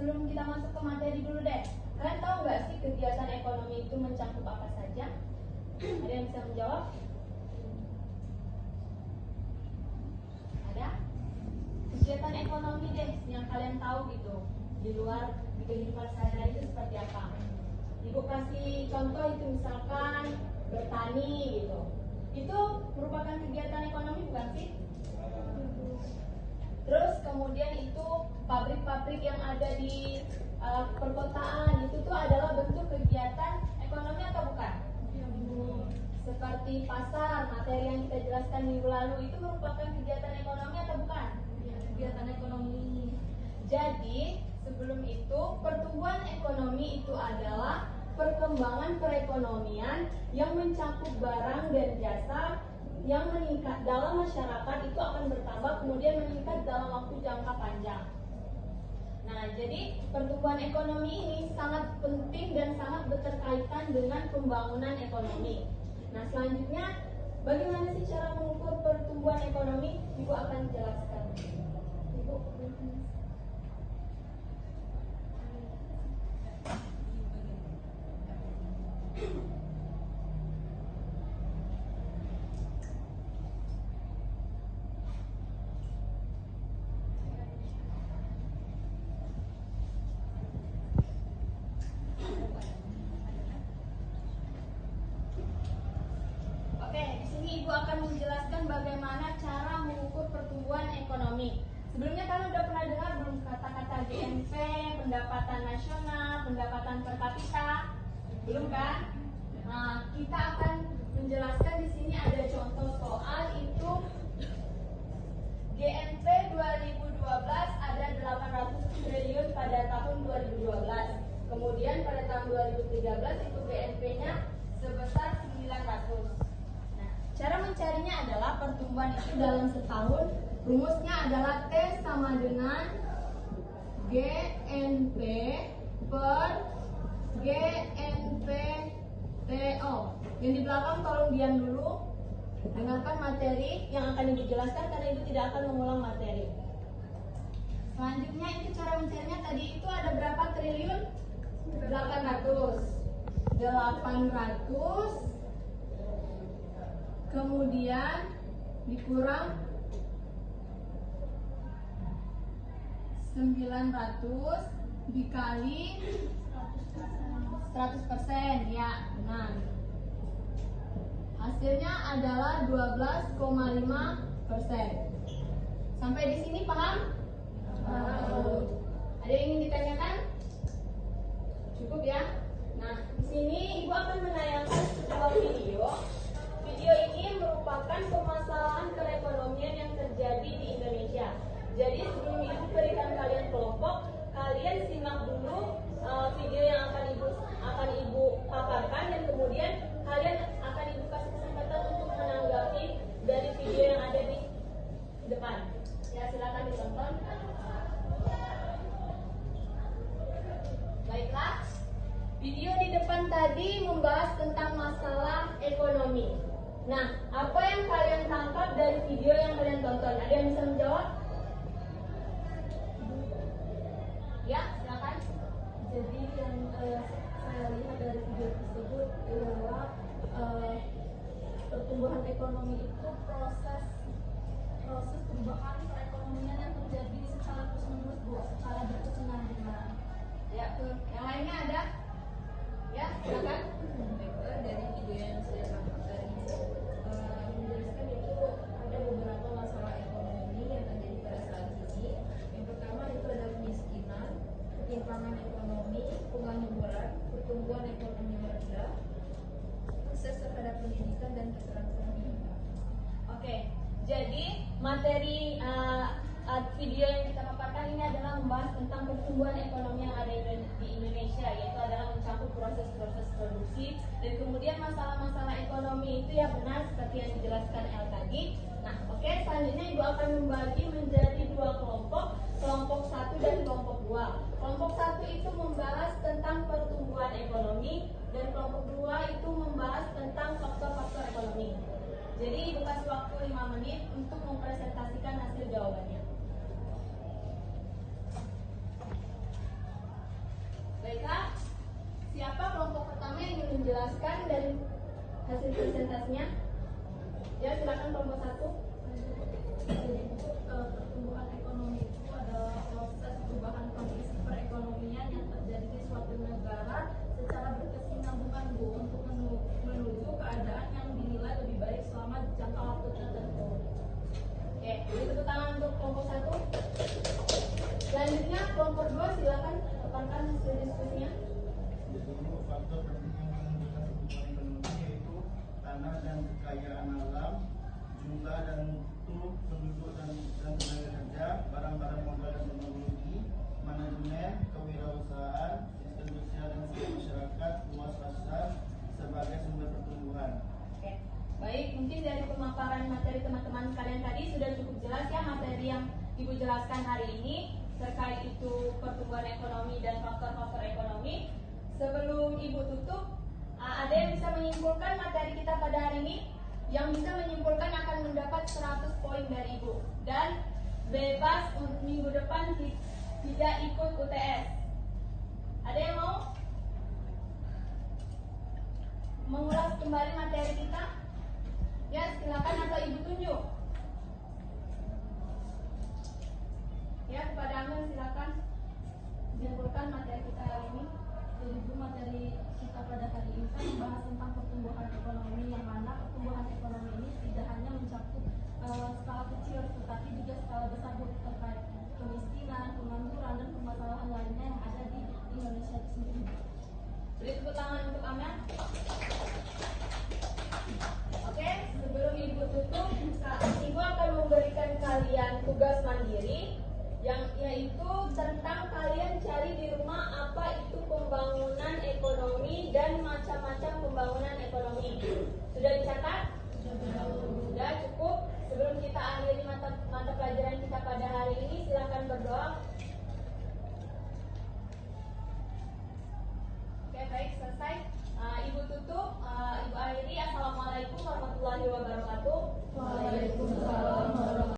sebelum kita masuk ke materi dulu deh. Kalian tahu nggak sih kegiatan ekonomi itu mencakup apa saja? Ada yang bisa menjawab? Ada? Kegiatan ekonomi deh yang kalian tahu gitu di luar di kehidupan sehari-hari itu seperti apa? Ibu kasih contoh itu misalkan bertani gitu. Itu merupakan kegiatan ekonomi bukan sih? Terus kemudian itu pabrik-pabrik yang ada di perkotaan itu tuh adalah bentuk kegiatan ekonomi atau bukan? Seperti pasar, materi yang kita jelaskan minggu lalu itu merupakan kegiatan ekonomi atau bukan? Kegiatan ekonomi. Jadi sebelum itu pertumbuhan ekonomi itu adalah perkembangan perekonomian yang mencakup barang dan jasa yang meningkat dalam masyarakat itu akan bertambah kemudian meningkat dalam waktu jangka panjang. Nah, jadi pertumbuhan ekonomi ini sangat penting dan sangat berkaitan dengan pembangunan ekonomi. Nah, selanjutnya bagaimana sih cara mengukur pertumbuhan ekonomi? Ibu akan jelaskan. Ibu. Ibu akan menjelaskan bagaimana cara mengukur pertumbuhan ekonomi. Sebelumnya kalian udah pernah dengar belum kata-kata GNP, pendapatan nasional, pendapatan per kapita? Belum kan? Nah, kita akan menjelaskan di sini ada contoh soal itu GNP 2012 ada 800 triliun pada tahun 2012. Kemudian pada tahun 2013 itu GNP-nya sebesar 900. Cara mencarinya adalah pertumbuhan itu dalam setahun. Rumusnya adalah T sama dengan GNP per GNP TO. Yang di belakang tolong diam dulu. Dengarkan materi yang akan Ibu jelaskan karena Ibu tidak akan mengulang materi. Selanjutnya itu cara mencarinya tadi itu ada berapa triliun? 800. Kemudian dikurang 900 dikali 100%, ya benar. Hasilnya adalah 12,5%. Sampai di sini paham? Ada yang ingin ditanyakan? Cukup ya. Nah, di sini Ibu akan menayangkan sebuah video. Video ini merupakan permasalahan perekonomian yang terjadi di Indonesia. Jadi sebelum Ibu berikan kalian kelompok, kalian simak dulu video yang akan Ibu paparkan dan kemudian kalian akan Ibu kasih kesempatan untuk menanggapi dari video yang ada di depan. Ya, silakan ditonton. Baiklah, video di depan tadi membahas tentang masalah ekonomi. Nah, apa yang kalian tangkap dari video yang kalian tonton? Ada yang bisa menjawab? Ya, silakan. Jadi yang saya lihat dari video tersebut adalah pertumbuhan ekonomi itu proses perubahan perekonomian yang terjadi secara terus-menerus, Bu, secara berkesinambungan. Ya, yang lainnya ada? Ya, silakan. Dari video yang saya tangkap tadi menjelaskan itu ada beberapa masalah ekonomi yang terjadi pada saat ini. Yang pertama itu ada kemiskinan, ketimpangan ekonomi, pengangguran, pertumbuhan ekonomi rendah, akses terhadap pendidikan dan keterampilan. Oke, jadi materi video yang kita paparkan ini adalah membahas tentang pertumbuhan ekonomi yang ada di Indonesia, yaitu adalah mencakup proses-proses produksi dan kemudian masalah-masalah ekonomi itu ya benar seperti yang dijelaskan El tadi. Nah, oke, selanjutnya Ibu akan membagi menjadi dua kelompok, kelompok 1 dan kelompok 2. Kelompok 1 itu membahas tentang pertumbuhan ekonomi dan kelompok 2 itu membahas tentang faktor-faktor ekonomi. Jadi Ibu kasih waktu 5 menit untuk mempresentasikan hasil jawabannya. Ya, silakan kelompok 1. Jadi pertumbuhan ekonomi itu adalah proses perubahan kondisi perekonomian yang terjadi di suatu negara secara berkesinambungan Bu untuk menuju keadaan yang dinilai lebih baik selama jangka waktu tertentu. Oke, beri tepuk tangan untuk kelompok 1. Selanjutnya kelompok 2, silakan paparkan hasil diskusinya. Jadi faktor penting yang menentukan pertumbuhan ekonomi yaitu tanah dan kekayaan alam, jumlah dan mutu penduduk dan tenaga kerja, barang-barang modal dan teknologi, manajemen, kewirausahaan, sistem sosial dan sistem masyarakat, luas pasar sebagai sumber pertumbuhan. Oke, baik, mungkin dari pemaparan materi teman-teman kalian tadi sudah cukup jelas ya materi yang Ibu jelaskan hari ini terkait itu pertumbuhan ekonomi dan faktor-faktor ekonomi. Sebelum Ibu tutup, ada yang bisa menyimpulkan materi kita pada hari ini? Yang bisa menyimpulkan akan mendapat 100 poin dari Ibu dan bebas minggu depan tidak ikut UTS. Ada yang mau mengulas kembali materi kita? Ya, silakan atau Ibu tunjuk. Ya, kepada Amel silakan menyimpulkan materi kita hari ini. Jadi Bu, materi kita pada hari ini kan membahas tentang pertumbuhan ekonomi, yang mana pertumbuhan ekonomi ini tidak hanya mencakup skala kecil tetapi juga skala besar Bu, terkait kemiskinan, pengangguran dan permasalahan lainnya yang ada di Indonesia itu sendiri. Beri tepuk tangan untuk Amel. Oke, sebelum Ibu tutup, Ibu akan memberikan kalian tugas mandiri yang yaitu tentang kalian cari di rumah apa itu pembangunan ekonomi dan macam-macam pembangunan ekonomi. Sudah dicatat? Sudah cukup. Sebelum kita akhiri mata pelajaran kita pada hari ini, silakan berdoa. Oke, baik, selesai. Ibu tutup, Ibu akhiri. Assalamualaikum warahmatullahi wabarakatuh.